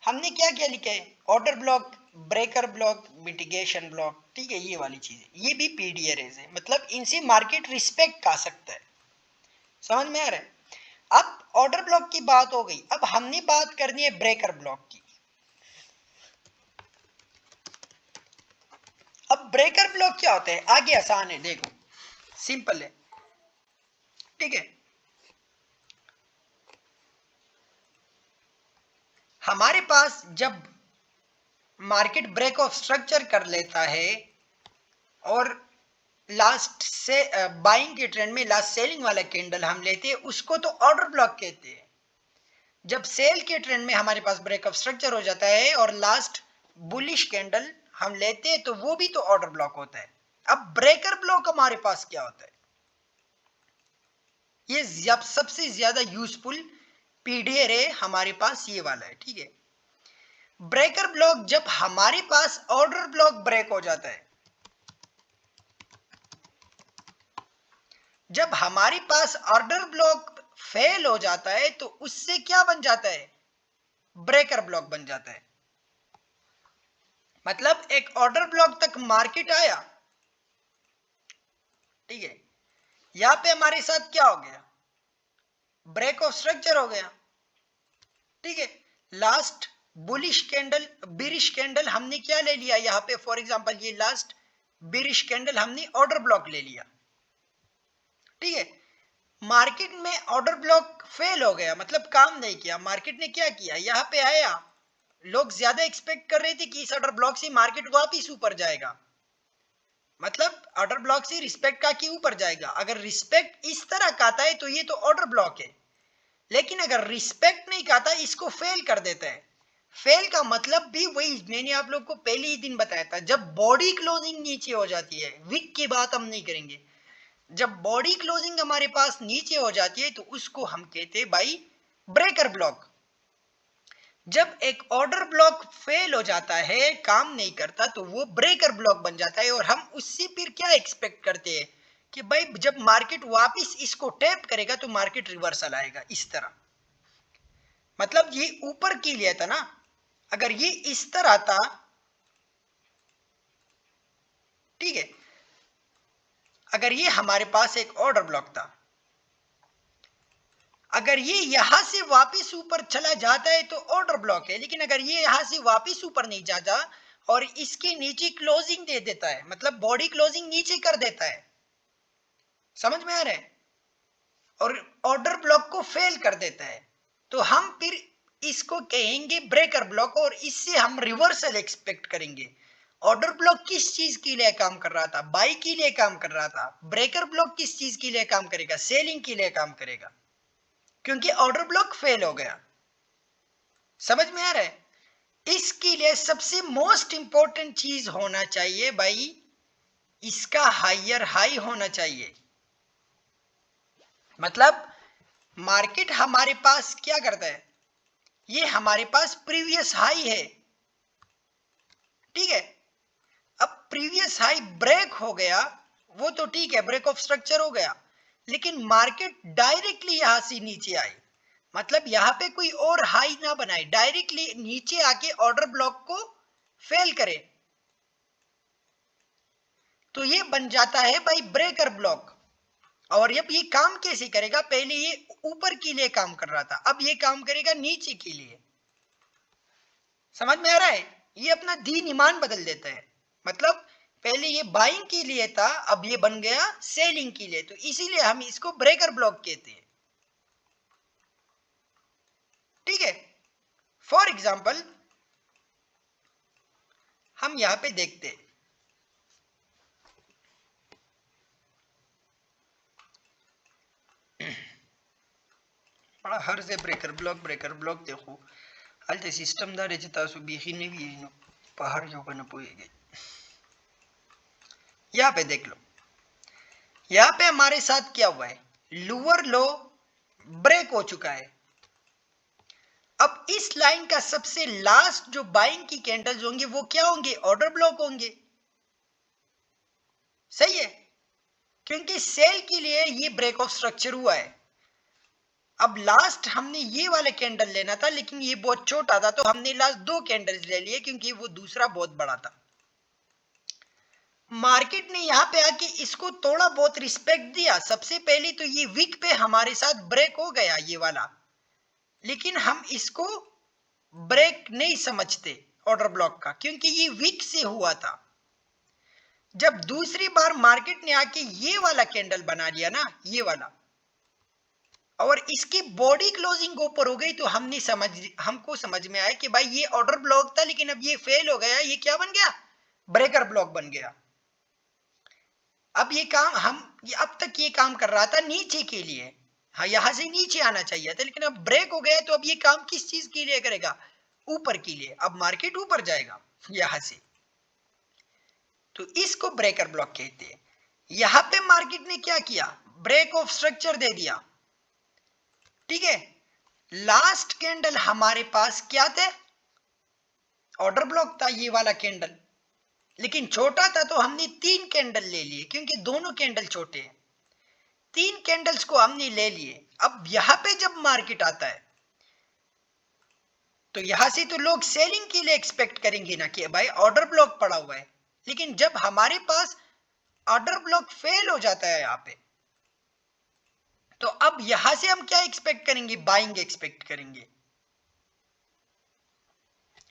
हमने क्या क्या लिखा है, order block, breaker block, mitigation block. ठीक है, ये वाली चीजें ये भी पीडी एरेज है, मतलब इनसे मार्केट रिस्पेक्ट कर सकता है। समझ में आ रहा है? अब ऑर्डर ब्लॉक की बात हो गई, अब हमने बात करनी है ब्रेकर ब्लॉक की। अब ब्रेकर ब्लॉक क्या होता है, आगे आसान है, देखो सिंपल है। ठीक है, हमारे पास जब मार्केट ब्रेक ऑफ स्ट्रक्चर कर लेता है और लास्ट से बाइंग के ट्रेंड में लास्ट सेलिंग वाला कैंडल हम लेते हैं, उसको तो ऑर्डर ब्लॉक कहते हैं। जब सेल के ट्रेंड में हमारे पास ब्रेक ऑफ स्ट्रक्चर हो जाता है और लास्ट बुलिश कैंडल हम लेते हैं तो वो भी तो ऑर्डर ब्लॉक होता है। अब ब्रेकर ब्लॉक हमारे पास क्या होता है, ये सबसे ज्यादा यूजफुल पीडीआर है हमारे पास, ये वाला है। ठीक है, ब्रेकर ब्लॉक जब हमारे पास ऑर्डर ब्लॉक ब्रेक हो जाता है, जब हमारे पास ऑर्डर ब्लॉक फेल हो जाता है तो उससे क्या बन जाता है, ब्रेकर ब्लॉक बन जाता है। मतलब एक ऑर्डर ब्लॉक तक मार्केट आया, ठीक है, यहां पे हमारे साथ क्या हो गया, ब्रेक ऑफ स्ट्रक्चर हो गया। ठीक है, last bullish candle bearish candle हमने क्या ले लिया यहां पे, फॉर एग्जांपल ये लास्ट बिरिश कैंडल हमने ऑर्डर ब्लॉक ले लिया। ठीक है, मार्केट में ऑर्डर ब्लॉक फेल हो गया, मतलब काम नहीं किया। मार्केट ने क्या किया, यहां पे आया, लोग ज्यादा एक्सपेक्ट कर रहे थे कि इस ऑर्डर ब्लॉक से मार्केट वापिस ऊपर जाएगा, मतलब ऑर्डर ब्लॉक से रिस्पेक्ट का कि ऊपर जाएगा। अगर रिस्पेक्ट इस तरह का आता है तो ये तो ऑर्डर ब्लॉक है, लेकिन अगर रिस्पेक्ट नहीं कहता, इसको फेल कर देता है, फेल का मतलब भी वही मैंने आप लोग को पहले ही दिन बताया था, जब बॉडी क्लोजिंग नीचे हो जाती है, वीक की बात हम नहीं करेंगे, जब बॉडी क्लोजिंग हमारे पास नीचे हो जाती है तो उसको हम कहते हैं भाई ब्रेकर ब्लॉक। जब एक ऑर्डर ब्लॉक फेल हो जाता है, काम नहीं करता, तो वो ब्रेकर ब्लॉक बन जाता है। और हम उससे फिर क्या एक्सपेक्ट करते हैं कि भाई जब मार्केट वापस इसको टैप करेगा तो मार्केट रिवर्सल आएगा इस तरह। मतलब ये ऊपर की लिए था ना, अगर ये इस तरह था, ठीक है, अगर ये हमारे पास एक ऑर्डर ब्लॉक था, अगर ये यहां से वापस ऊपर चला जाता है तो ऑर्डर ब्लॉक है, लेकिन अगर ये यहां से वापस ऊपर नहीं जाता और इसके नीचे क्लोजिंग दे देता है, मतलब बॉडी क्लोजिंग नीचे कर देता है, समझ में आ रहा है, और ऑर्डर ब्लॉक को फेल कर देता है, तो हम फिर इसको कहेंगे ब्रेकर ब्लॉक, और इससे हम रिवर्सल एक्सपेक्ट करेंगे। ऑर्डर ब्लॉक किस चीज के लिए काम कर रहा था? बाई के लिए काम कर रहा था। ब्रेकर ब्लॉक किस चीज के लिए काम करेगा? सेलिंग के लिए काम करेगा, क्योंकि ऑर्डर ब्लॉक फेल हो गया। समझ में आ रहा है? इसके लिए सबसे मोस्ट इंपॉर्टेंट चीज होना चाहिए भाई, इसका हायर हाई होना चाहिए। मतलब मार्केट हमारे पास क्या करता है, ये हमारे पास प्रीवियस हाई है, ठीक है, अब प्रीवियस हाई ब्रेक हो गया, वो तो ठीक है, ब्रेक ऑफ स्ट्रक्चर हो गया, लेकिन मार्केट डायरेक्टली यहां से नीचे आई, मतलब यहां पे कोई और हाई ना बनाए, डायरेक्टली नीचे आके ऑर्डर ब्लॉक को फेल करे, तो ये बन जाता है भाई ब्रेकर ब्लॉक। और अब ये काम कैसे करेगा? पहले ये ऊपर के लिए काम कर रहा था, अब ये काम करेगा नीचे के लिए। समझ में आ रहा है? ये अपना दीन ईमान बदल देता है। मतलब पहले ये बाइंग के लिए था, अब ये बन गया सेलिंग के लिए, तो इसीलिए हम इसको ब्रेकर ब्लॉक कहते हैं, ठीक है। फॉर एग्जाम्पल हम यहां पे देखते हैं, बड़ा हर से ब्रेकर ब्लॉक देखो हालते सिस्टम दारे तासु बीखी नहीं भी है, पहाड़ जो बना पोएगे। यहाँ पे देख लो, यहाँ पे हमारे साथ क्या हुआ है, लोअर लो ब्रेक हो चुका है। अब इस लाइन का सबसे लास्ट जो बाइंग की कैंडल्स होंगे वो क्या होंगे? ऑर्डर ब्लॉक होंगे, सही है, क्योंकि सेल के लिए ये ब्रेक ऑफ स्ट्रक्चर हुआ है। अब लास्ट हमने ये वाला कैंडल लेना था, लेकिन ये बहुत छोटा था, तो हमने लास्ट दो कैंडल्स ले लिए, क्योंकि वो दूसरा बहुत बड़ा था। मार्केट ने यहां पे आके इसको थोड़ा बहुत रिस्पेक्ट दिया। सबसे पहले तो ये वीक पे हमारे साथ ब्रेक हो गया ये वाला, लेकिन हम इसको ब्रेक नहीं समझते ऑर्डर ब्लॉक का, क्योंकि ये वीक से हुआ था। जब दूसरी बार मार्केट ने आके ये वाला कैंडल बना लिया ना, ये वाला, और इसकी बॉडी क्लोजिंग ऊपर हो गई, तो हमको समझ में आया कि भाई ये ऑर्डर ब्लॉक था, लेकिन अब ये फेल हो गया, ये क्या बन गया? ब्रेकर ब्लॉक बन गया। अब ये काम अब तक ये काम कर रहा था नीचे के लिए, हाँ यहां से नीचे आना चाहिए था, लेकिन अब ब्रेक हो गया, तो अब ये काम किस चीज के लिए करेगा? ऊपर के लिए। अब मार्केट ऊपर जाएगा यहां से, तो इसको ब्रेकर ब्लॉक कहते हैं। यहां पे मार्केट ने क्या किया? ब्रेक ऑफ स्ट्रक्चर दे दिया, ठीक है। लास्ट कैंडल हमारे पास क्या थे? ऑर्डर ब्लॉक था ये वाला कैंडल, लेकिन छोटा था, तो हमने 3 कैंडल ले लिए, क्योंकि दोनों कैंडल छोटे हैं। 3 कैंडल्स को हमने ले लिए। अब यहां पे जब मार्केट आता है, तो यहां से तो लोग सेलिंग के लिए एक्सपेक्ट करेंगे ना कि भाई ऑर्डर ब्लॉक पड़ा हुआ है, लेकिन जब हमारे पास ऑर्डर ब्लॉक फेल हो जाता है यहां पे, तो अब यहां से हम क्या एक्सपेक्ट करेंगे? बाइंग एक्सपेक्ट करेंगे।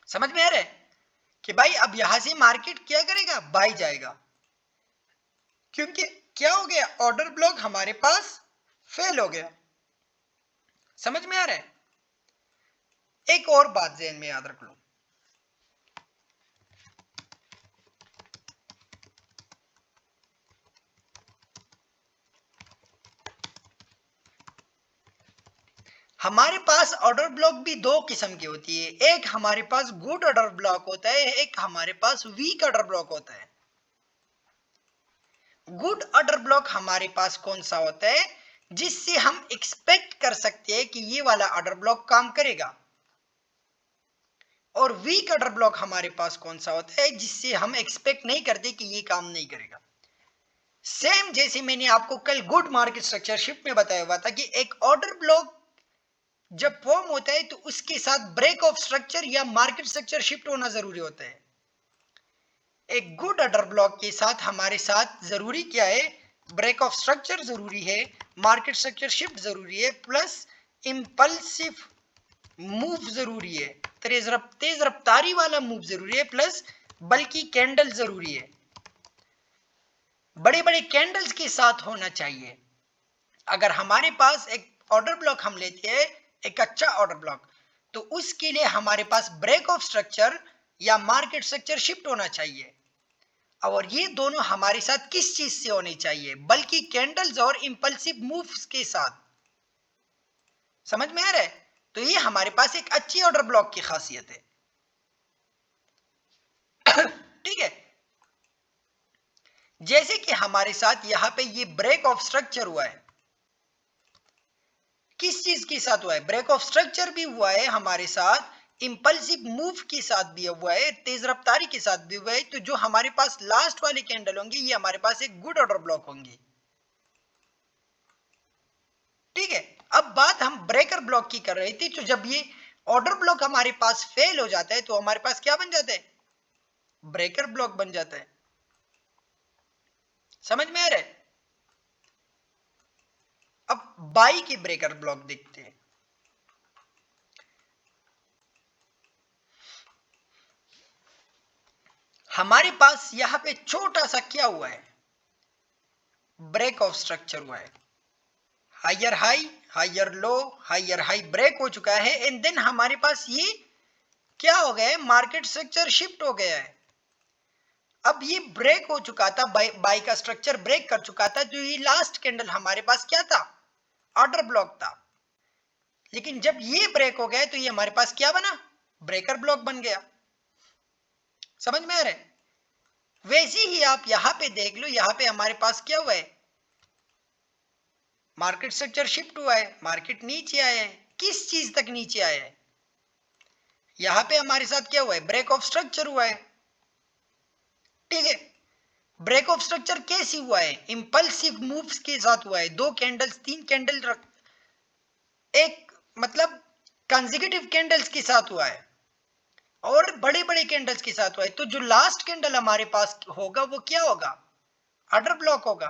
समझ में आ रहा है कि भाई अब यहां से मार्केट क्या करेगा? बाई जाएगा, क्योंकि क्या हो गया? ऑर्डर ब्लॉक हमारे पास फेल हो गया। समझ में आ रहा है? एक और बात ध्यान में याद रख लो, हमारे पास ऑर्डर ब्लॉक भी दो किस्म की होती है, एक हमारे पास गुड ऑर्डर ब्लॉक होता है, एक हमारे पास वीक ऑर्डर ब्लॉक होता है। गुड ऑर्डर ब्लॉक हमारे पास कौन सा होता है, जिससे हम एक्सपेक्ट कर सकते हैं कि ये वाला ऑर्डर ब्लॉक काम करेगा, और वीक ऑर्डर ब्लॉक हमारे पास कौन सा होता है जिससे हम एक्सपेक्ट नहीं करते कि ये काम नहीं करेगा। सेम जैसे मैंने आपको कल गुड मार्केट स्ट्रक्चर शिफ्ट में बताया हुआ था कि एक ऑर्डर ब्लॉक जब फॉर्म होता है तो उसके साथ ब्रेक ऑफ स्ट्रक्चर या मार्केट स्ट्रक्चर शिफ्ट होना जरूरी होता है। एक गुड ऑर्डर ब्लॉक के साथ हमारे साथ जरूरी क्या है, ब्रेक ऑफ स्ट्रक्चर जरूरी है, मार्केट स्ट्रक्चर शिफ्ट जरूरी है, प्लस इंपल्सिव मूव जरूरी है, तेज रफ्तारी वाला मूव जरूरी है, प्लस बल्कि कैंडल जरूरी है, बड़े बड़े कैंडल्स के साथ होना चाहिए। अगर हमारे पास एक ऑर्डर ब्लॉक हम लेते हैं, एक अच्छा ऑर्डर ब्लॉक, तो उसके लिए हमारे पास ब्रेक ऑफ स्ट्रक्चर या मार्केट स्ट्रक्चर शिफ्ट होना चाहिए, और ये दोनों हमारे साथ किस चीज से होने चाहिए, बल्कि कैंडल्स और इंपल्सिव मूव्स के साथ। समझ में आ रहा है? तो ये हमारे पास एक अच्छी ऑर्डर ब्लॉक की खासियत है। ठीक है, जैसे कि हमारे साथ यहां पे ये ब्रेक ऑफ स्ट्रक्चर हुआ है, किस चीज के साथ हुआ है, ब्रेक ऑफ स्ट्रक्चर भी हुआ है हमारे साथ, इंपल्सिव मूव के साथ भी हुआ है, तेज रफ्तारी के साथ भी हुआ है। तो जो हमारे पास लास्ट वाले कैंडल होंगे ये हमारे पास एक गुड ऑर्डर ब्लॉक होंगे। ठीक है, अब बात हम ब्रेकर ब्लॉक की कर रही थी। तो जब ये ऑर्डर ब्लॉक हमारे पास फेल हो जाता है तो हमारे पास क्या बन जाता है, ब्रेकर ब्लॉक बन जाता है। समझ में आ रहा है? अब बाई की ब्रेकर ब्लॉक देखते हैं। हमारे पास यहां पे छोटा सा क्या हुआ है, ब्रेक ऑफ स्ट्रक्चर हुआ है, higher high, higher low, higher high break हो चुका है, एंड देन हमारे पास ये क्या हो गया है, मार्केट स्ट्रक्चर शिफ्ट हो गया है। अब ये ब्रेक हो चुका था, बाई का स्ट्रक्चर ब्रेक कर चुका था, तो ये लास्ट कैंडल हमारे पास क्या था, ऑर्डर ब्लॉक था। लेकिन जब ये ब्रेक हो गया तो ये हमारे पास क्या बना, ब्रेकर ब्लॉक बन गया। समझ में आ रहा है? वैसे ही आप यहां पे देख लो, यहां पे हमारे पास क्या हुआ है, मार्केट स्ट्रक्चर शिफ्ट हुआ है, मार्केट नीचे आया है, किस चीज तक नीचे आया है, यहां पे हमारे साथ क्या हुआ है, ब्रेक ऑफ स्ट्रक्चर हुआ है। ठीक है, ब्रेक ऑफ स्ट्रक्चर कैसे हुआ है, इंपल्सिव मूव्स के साथ हुआ है, दो कैंडल्स, तीन कैंडल एक मतलब कंसेक्यूटिव कैंडल्स के साथ हुआ है, और बड़े बड़े कैंडल्स के साथ हुआ है। तो जो लास्ट कैंडल हमारे पास होगा वो क्या होगा, ऑर्डर ब्लॉक होगा।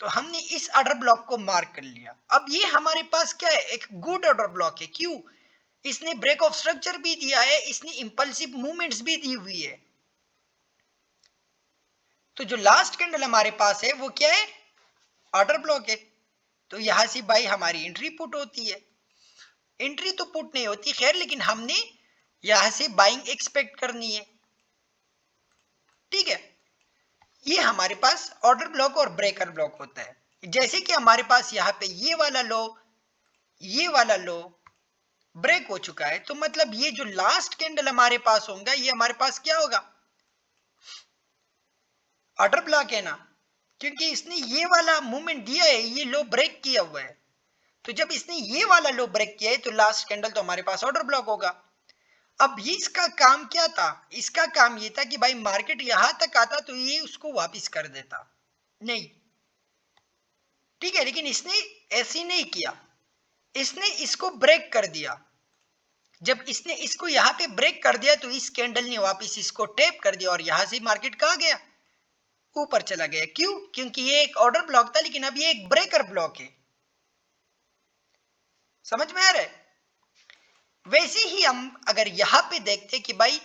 तो हमने इस ऑर्डर ब्लॉक को मार्क कर लिया। अब ये हमारे पास क्या है, एक गुड ऑर्डर ब्लॉक है। क्यों, इसने ब्रेक ऑफ स्ट्रक्चर भी दिया है, इसने इंपल्सिव मूवमेंट्स भी दी हुई है। तो जो लास्ट कैंडल हमारे पास है वो क्या है, ऑर्डर ब्लॉक है। तो यहां से भाई हमारी एंट्री पुट होती है, एंट्री तो पुट नहीं होती खैर, लेकिन हमने यहां से बाइंग एक्सपेक्ट करनी है। ठीक है, ये हमारे पास ऑर्डर ब्लॉक और ब्रेकर ब्लॉक होता है। जैसे कि हमारे पास यहाँ पे ये वाला लो, ये वाला लो ब्रेक हो चुका है, तो मतलब ये जो लास्ट कैंडल हमारे पास होगा ये हमारे पास क्या होगा, ऑर्डर ब्लॉक है ना, क्योंकि इसने ये वाला मूवमेंट दिया है, ये लो ब्रेक किया हुआ है। तो जब इसने ये वाला लो ब्रेक किया है तो लास्ट कैंडल तो हमारे पास ऑर्डर ब्लॉक होगा। अब ये इसका काम क्या था, इसका काम ये था कि भाई मार्केट यहां तक आता तो ये उसको वापस कर देता, नहीं। ठीक है, लेकिन इसने ऐसे नहीं किया, इसने इसको ब्रेक कर दिया। जब इसने इसको यहां पे ब्रेक कर दिया तो इस कैंडल ने वापस इसको टैप कर दिया, और यहां से मार्केट कहां गया, ऊपर चला गया। क्यों, क्योंकि ये एक ऑर्डर ब्लॉक था, लेकिन अब ये एक ब्रेकर ब्लॉक है। समझ में आ रहा है? वैसे ही हम अगर यहां पे देखते कि भाई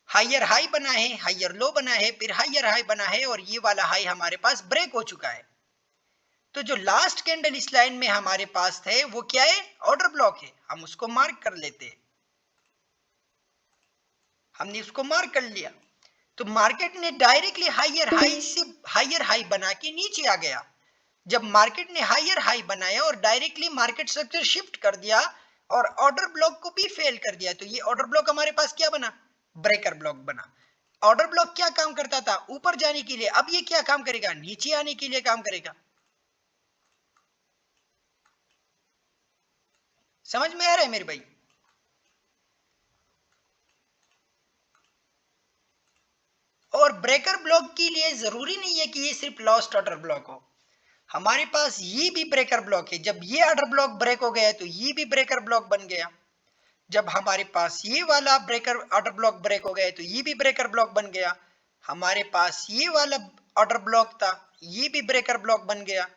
हायर हाई बना है, हायर लो बना है, फिर हायर हाई बना है, और ये वाला हाई हमारे पास ब्रेक हो चुका है, तो जो लास्ट कैंडल इस लाइन में हमारे पास थे वो क्या है, ऑर्डर ब्लॉक है। हम उसको मार्क कर लेते हैं, हमने उसको मार्क कर लिया। तो मार्केट ने डायरेक्टली हायर हाई से हायर हाई बना के नीचे आ गया। जब मार्केट ने हायर हाई बनाया और डायरेक्टली मार्केट स्ट्रक्चर शिफ्ट कर दिया और ऑर्डर ब्लॉक को भी फेल कर दिया, तो ये ऑर्डर ब्लॉक हमारे पास क्या बना, ब्रेकर ब्लॉक बना। ऑर्डर ब्लॉक क्या काम करता था, ऊपर जाने के लिए, अब ये क्या काम करेगा, नीचे आने के लिए काम करेगा। समझ में आ रहा है मेरे भाई? और ब्रेकर ब्लॉक के लिए जरूरी नहीं है कि ये सिर्फ लॉस्ट ऑर्डर ब्लॉक हो, हमारे पास ये भी ब्रेकर ब्लॉक है। जब ये ऑर्डर ब्लॉक ब्रेक हो गया तो ये भी ब्रेकर ब्लॉक बन गया। जब हमारे पास ये वाला ब्रेकर ऑर्डर ब्लॉक ब्रेक हो गया तो ये भी ब्रेकर ब्लॉक बन गया। हमारे पास ये वाला ऑर्डर ब्लॉक था, ये भी ब्रेकर ब्लॉक बन गया।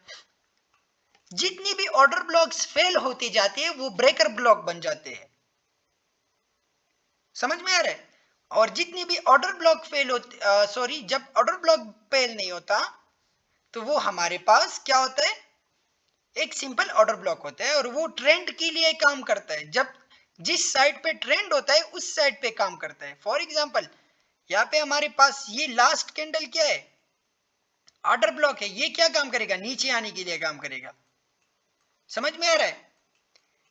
जितनी भी ऑर्डर ब्लॉक्स फेल होते जाते हैं वो ब्रेकर ब्लॉक बन जाते हैं। समझ में आ रहा है? और जितनी भी ऑर्डर ब्लॉक फेल होते, सॉरी, जब ऑर्डर ब्लॉक फेल नहीं होता तो वो हमारे पास क्या होता है, एक सिंपल ऑर्डर ब्लॉक होता है और वो ट्रेंड के लिए काम करता है। जब जिस साइड पे ट्रेंड होता है उस साइड पे काम करता है। फॉर एग्जांपल यहाँ पे हमारे पास ये लास्ट कैंडल क्या है, ऑर्डर ब्लॉक है, ये क्या काम करेगा, नीचे आने के लिए काम करेगा। समझ में आ रहा है?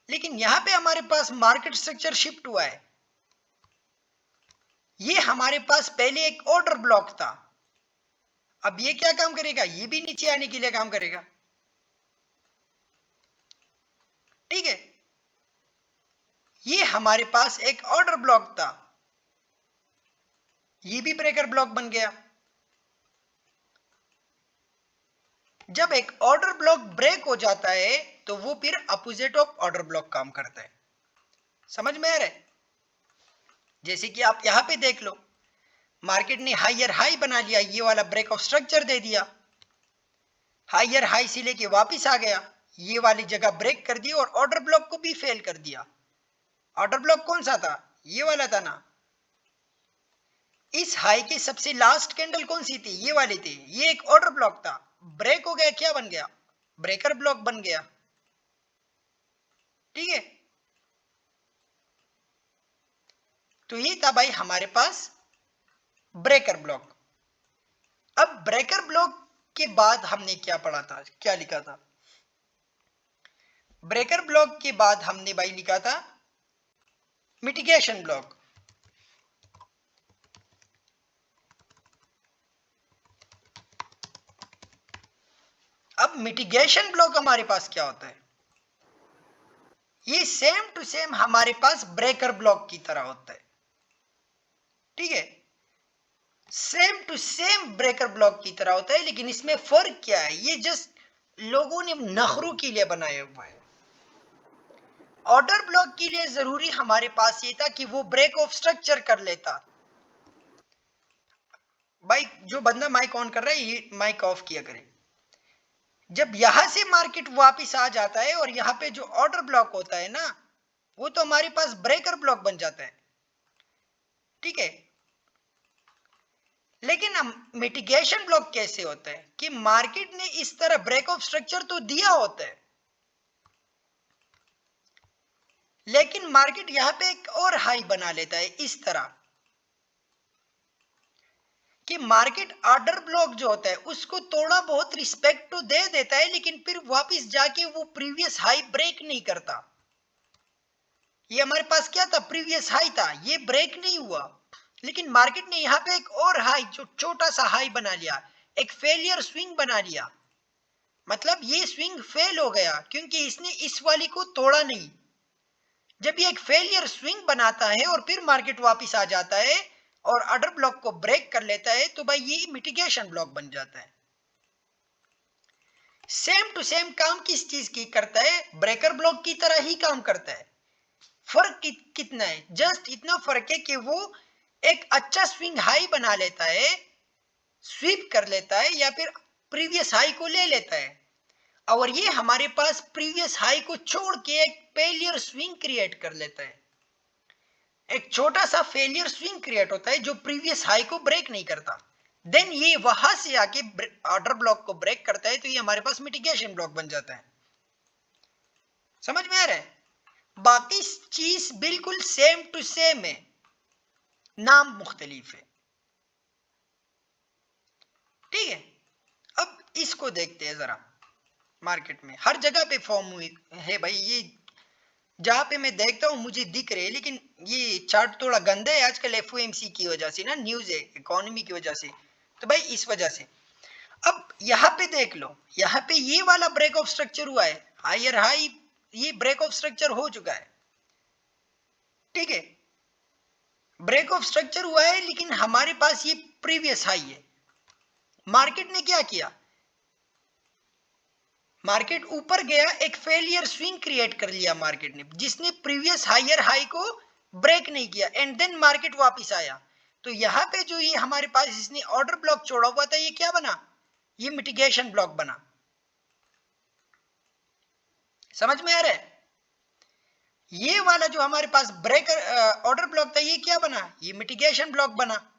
लेकिन यहाँ पे हमारे पास मार्केट स्ट्रक्चर शिफ्ट हुआ है। ये हमारे पास पहले एक ऑर्डर ब्लॉक था, अब ये क्या काम करेगा, ये भी नीचे आने के लिए काम करेगा। ठीक है, ये हमारे पास एक ऑर्डर ब्लॉक था, ये भी ब्रेकर ब्लॉक बन गया। जब एक ऑर्डर ब्लॉक ब्रेक हो जाता है तो वो फिर अपोजिट ऑफ ऑर्डर ब्लॉक काम करता है। समझ में आ रहा है? जैसे कि आप यहां पे देख लो, मार्केट ने हायर हाई बना लिया, ये वाला ब्रेक ऑफ स्ट्रक्चर दे दिया, हायर हाई से लेके वापस आ गया, ये वाली जगह ब्रेक कर दी और ऑर्डर ब्लॉक को भी फेल कर दिया। ऑर्डर ब्लॉक कौन सा था, ये वाला था ना। इस हाई की सबसे लास्ट कैंडल कौन सी थी, ये वाली थी, ये एक ऑर्डर ब्लॉक था, ब्रेक हो गया, क्या बन गया, ब्रेकर ब्लॉक बन गया। ठीक है, तो ये था भाई हमारे पास ब्रेकर ब्लॉक। अब ब्रेकर ब्लॉक के बाद हमने क्या पढ़ा था, क्या लिखा था, ब्रेकर ब्लॉक के बाद हमने भाई लिखा था मिटिगेशन ब्लॉक। अब मिटिगेशन ब्लॉक हमारे पास क्या होता है, ये सेम टू सेम हमारे पास ब्रेकर ब्लॉक की तरह होता है। ठीक है, same to same breaker block की तरह होता है, लेकिन इसमें फर्क क्या है, ये जस्ट लोगों ने नखरों के लिए बनाया हुआ है। ऑर्डर ब्लॉक के लिए जरूरी हमारे पास ये था कि वो ब्रेक ऑफ स्ट्रक्चर कर लेता। भाई जो बंदा माइक ऑन कर रहा है ये माइक ऑफ किया करे। जब यहां से मार्केट वापस आ जाता है और यहाँ पे जो ऑर्डर ब्लॉक होता है ना, वो तो हमारे पास ब्रेकर ब्लॉक बन जाता है। ठीक है, लेकिन मिटिगेशन ब्लॉक कैसे होता है कि मार्केट ने इस तरह ब्रेक ऑफ स्ट्रक्चर तो दिया होता है, लेकिन मार्केट यहां पे एक और हाई बना लेता है इस तरह कि मार्केट ऑर्डर ब्लॉक जो होता है उसको थोड़ा बहुत रिस्पेक्ट तो दे देता है, लेकिन फिर वापस जाके वो प्रीवियस हाई ब्रेक नहीं करता। ये हमारे पास क्या था, प्रीवियस हाई था, ये ब्रेक नहीं हुआ, लेकिन मार्केट ने यहाँ पे एक और हाई, जो छोटा सा हाई बना लिया, एक फेलियर स्विंग बना लिया। मतलब ये स्विंग फेल हो गया क्योंकि इसने इस वाली को तोड़ा नहीं। जब ये एक फेलियर स्विंग बनाता है और फिर मार्केट वापस आ जाता है और ऑर्डर ब्लॉक को ब्रेक कर लेता है तो भाई ये मिटिगेशन ब्लॉक बन जाता है। सेम टू सेम काम किस चीज की करता है, ब्रेकर ब्लॉक की तरह ही काम करता है। फर्क कितना है, जस्ट इतना फर्क है कि वो एक अच्छा स्विंग हाई बना लेता है, स्वीप कर लेता है, या फिर प्रीवियस हाई को ले लेता है, और ये हमारे पास प्रीवियस हाई को छोड़ के एक फेलियर स्विंग क्रिएट कर लेता है। एक छोटा सा फेलियर स्विंग क्रिएट होता है जो प्रीवियस हाई को ब्रेक नहीं करता, देन ये वहां से आके ऑर्डर ब्लॉक को ब्रेक करता है, तो ये हमारे पास मिटिगेशन ब्लॉक बन जाता है। समझ में आ रहा है? बाकी चीज बिल्कुल सेम टू सेम है, नाम मुख्तलिफ है। ठीक है, अब इसको देखते हैं जरा। मार्केट में हर जगह पे फॉर्म हुई है भाई, ये जहां पे मैं देखता हूं मुझे दिख रहे, लेकिन ये चार्ट थोड़ा गंदा है आजकल एफओएमसी की वजह से ना, न्यूज है इकोनॉमी की वजह से, तो भाई इस वजह से। अब यहाँ पे देख लो, यहाँ पे ये वाला ब्रेक ऑफ स्ट्रक्चर हुआ है, हायर हाई, ये ब्रेक ऑफ स्ट्रक्चर हो चुका है, ठीक है, ब्रेक ऑफ स्ट्रक्चर हुआ है, लेकिन हमारे पास ये प्रीवियस हाई है। मार्केट ने क्या किया, मार्केट ऊपर गया, एक फेलियर स्विंग क्रिएट कर लिया मार्केट ने, जिसने प्रीवियस हायर हाई को ब्रेक नहीं किया, एंड देन मार्केट वापस आया। तो यहाँ पे जो ये हमारे पास इसने ऑर्डर ब्लॉक छोड़ा हुआ था, ये क्या बना, ये मिटिगेशन ब्लॉक बना। समझ में आ रहा है, ये वाला जो हमारे पास ब्रेकर ऑर्डर ब्लॉक था, ये क्या बना, ये मिटिगेशन ब्लॉक बना।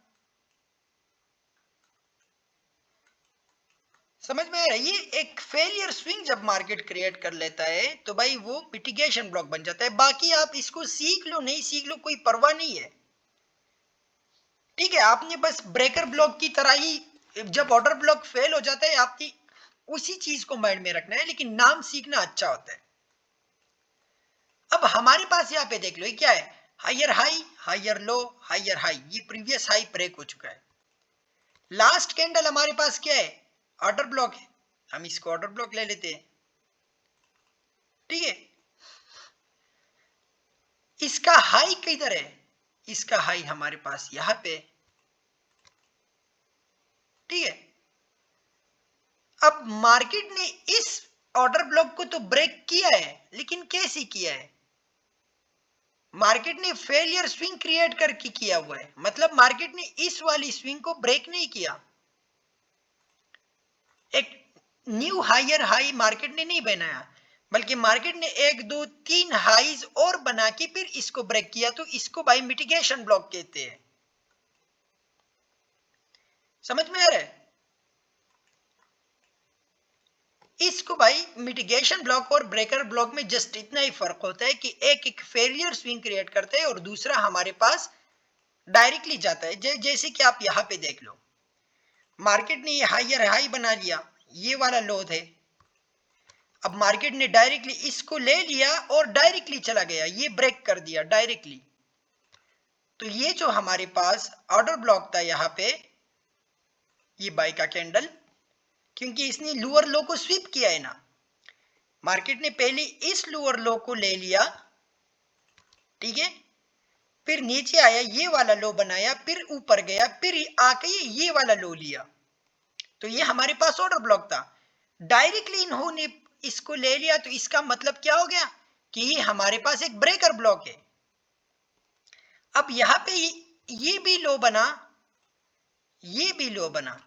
समझ में आ रहा है, ये एक फेलियर स्विंग जब मार्केट क्रिएट कर लेता है तो भाई वो मिटिगेशन ब्लॉक बन जाता है। बाकी आप इसको सीख लो नहीं सीख लो कोई परवाह नहीं है, ठीक है, आपने बस ब्रेकर ब्लॉक की तरह ही जब ऑर्डर ब्लॉक फेल हो जाता है आपकी उसी चीज को माइंड में रखना है, लेकिन नाम सीखना अच्छा होता है। अब हमारे पास यहाँ पे देख लो, ये क्या है, higher high, higher low, higher high, ये प्रीवियस हाई ब्रेक हो चुका है। लास्ट कैंडल हमारे पास क्या है, ऑर्डर ब्लॉक है, हम इसको ऑर्डर ब्लॉक ले लेते हैं, ठीक है। इसका हाई किधर है, इसका हाई हमारे पास यहां पे, ठीक है। अब मार्केट ने इस ऑर्डर ब्लॉक को तो ब्रेक किया है, लेकिन कैसे किया है, मार्केट ने फेलियर स्विंग क्रिएट करके किया हुआ है, मतलब मार्केट ने इस वाली स्विंग को ब्रेक नहीं किया, एक न्यू हायर हाई मार्केट ने नहीं बनाया, बल्कि मार्केट ने 1 2 3 हाईज और बना के फिर इसको ब्रेक किया, तो इसको भाई मिटिगेशन ब्लॉक कहते हैं। समझ में आ रहा है, इसको भाई मिटिगेशन ब्लॉक और ब्रेकर ब्लॉक में जस्ट इतना ही फर्क होता है कि एक फेलियर स्विंग क्रिएट करता है और दूसरा हमारे पास डायरेक्टली जाता है। जैसे कि आप यहां पे देख लो, मार्केट ने ये हायर हाई बना लिया, ये वाला लो है, अब मार्केट ने डायरेक्टली इसको ले लिया और डायरेक्टली चला गया, ये ब्रेक कर दिया डायरेक्टली। तो ये जो हमारे पास ऑर्डर ब्लॉक था यहाँ पे, ये बाय का कैंडल, क्योंकि इसने लोअर लो को स्वीप किया है ना, मार्केट ने पहले इस लोअर लो को ले लिया, ठीक है, फिर नीचे आया, ये वाला लो बनाया, फिर ऊपर गया, फिर आके ये वाला लो लिया, तो ये हमारे पास ऑर्डर ब्लॉक था। डायरेक्टली इन्होंने इसको ले लिया, तो इसका मतलब क्या हो गया कि ये हमारे पास एक ब्रेकर ब्लॉक है। अब यहां पे ये भी लो बना, ये भी लो बना,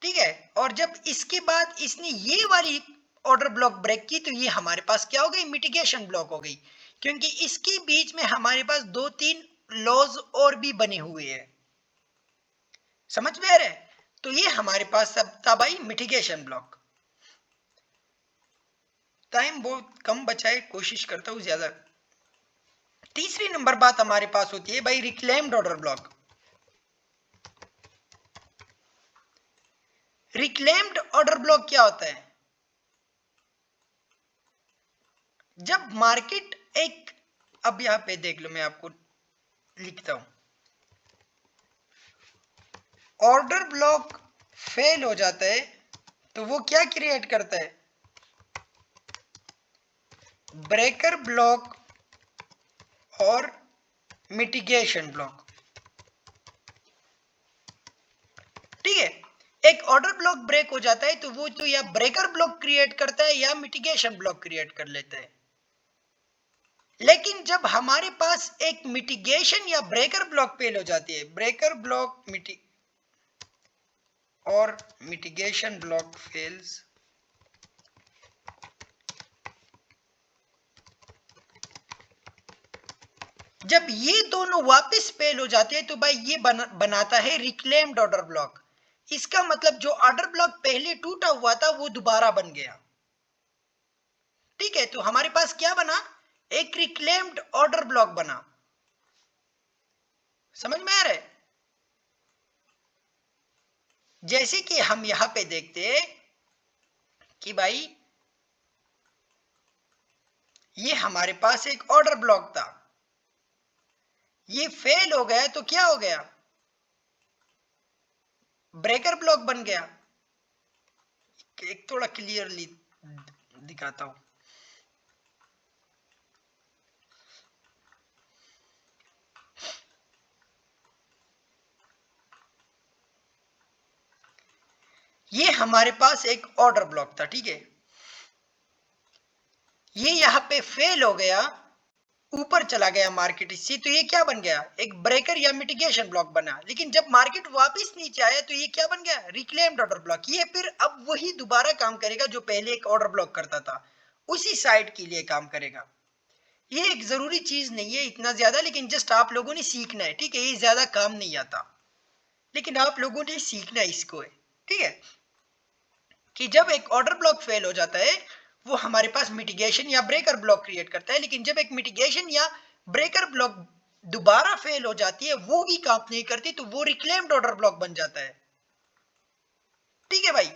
ठीक है, और जब इसके बाद इसने ये वाली ऑर्डर ब्लॉक ब्रेक की, तो ये हमारे पास क्या हो गई, मिटिगेशन ब्लॉक हो गई, क्योंकि इसके बीच में हमारे पास 2 3 लॉज और भी बने हुए हैं। समझ में आ रहा है, तो ये हमारे पास सब था भाई मिटिगेशन ब्लॉक। टाइम बहुत कम बचा है, कोशिश करता हूं ज्यादा। तीसरी नंबर बात हमारे पास होती है भाई reclaimed order block. Reclaimed order block क्या होता है, जब मार्केट एक, अब यहां पे देख लो, मैं आपको लिखता हूं, ऑर्डर ब्लॉक फेल हो जाता है तो वो क्या क्रिएट करता है, ब्रेकर ब्लॉक और मिटिगेशन ब्लॉक, ठीक है। एक ऑर्डर ब्लॉक ब्रेक हो जाता है तो वो तो या ब्रेकर ब्लॉक क्रिएट करता है या मिटिगेशन ब्लॉक क्रिएट कर लेता है। लेकिन जब हमारे पास एक मिटिगेशन या ब्रेकर ब्लॉक फेल हो जाती है, ब्रेकर ब्लॉक और मिटिगेशन ब्लॉक फेल्स, जब ये दोनों वापस फेल हो जाते हैं तो भाई ये बनाता है रिक्लेम्ड ऑर्डर ब्लॉक। इसका मतलब जो ऑर्डर ब्लॉक पहले टूटा हुआ था वो दोबारा बन गया, ठीक है, तो हमारे पास क्या बना, एक रिक्लेम्ड ऑर्डर ब्लॉक बना। समझ में आ रहा है, जैसे कि हम यहां पे देखते हैं कि भाई ये हमारे पास एक ऑर्डर ब्लॉक था, ये फेल हो गया तो क्या हो गया, ब्रेकर ब्लॉक बन गया। एक थोड़ा क्लियरली दिखाता हूं। ये हमारे पास एक ऑर्डर ब्लॉक था, ठीक है, ये यहां पे फेल हो गया, ऊपर चला गया मार्केट इससे, तो ये क्या बन गया, एक ब्रेकर या मिटिगेशन ब्लॉक बना। लेकिन जब मार्केट वापस नीचे आया तो ये क्या बन गया, रिक्लेम्ड ऑर्डर ब्लॉक। ये फिर अब वही दोबारा काम करेगा जो पहले एक ऑर्डर ब्लॉक करता था, उसी साइड के लिए काम करेगा। ये एक जरूरी चीज नहीं है इतना ज्यादा, लेकिन जस्ट आप लोगों ने सीखना है, ठीक है, ये ज्यादा काम नहीं आता, लेकिन आप लोगों ने सीखना है इसको है, ठीक है, कि जब एक ऑर्डर ब्लॉक फेल हो जाता है वो हमारे पास मिटिगेशन या ब्रेकर ब्लॉक क्रिएट करता है। लेकिन जब एक मिटिगेशन या ब्रेकर ब्लॉक दोबारा फेल हो जाती है, वो भी काम नहीं करती, तो वो रिक्लेम्ड ऑर्डर ब्लॉक बन जाता है। ठीक है भाई,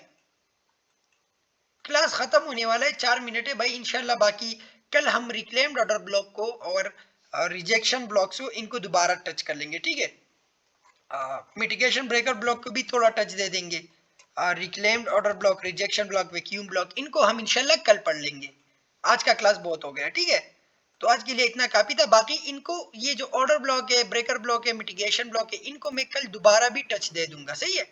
क्लास खत्म होने वाला है, 4 मिनट है भाई इंशाल्लाह। बाकी कल हम रिक्लेम्ड ऑर्डर ब्लॉक को और रिजेक्शन ब्लॉक्स को इनको दोबारा टच कर लेंगे, ठीक है। मिटिगेशन ब्रेकर ब्लॉक को भी थोड़ा टच दे देंगे, reclaimed order block, rejection block, vacuum block, इनको हम इंशाल्लाह कल पढ़ लेंगे। आज का क्लास बहुत हो गया, ठीक है, तो आज के लिए इतना काफी था। बाकी इनको, ये जो ऑर्डर ब्लॉक है, ब्रेकर ब्लॉक है, मिटिगेशन ब्लॉक है, इनको मैं कल दोबारा भी टच दे दूंगा, सही है।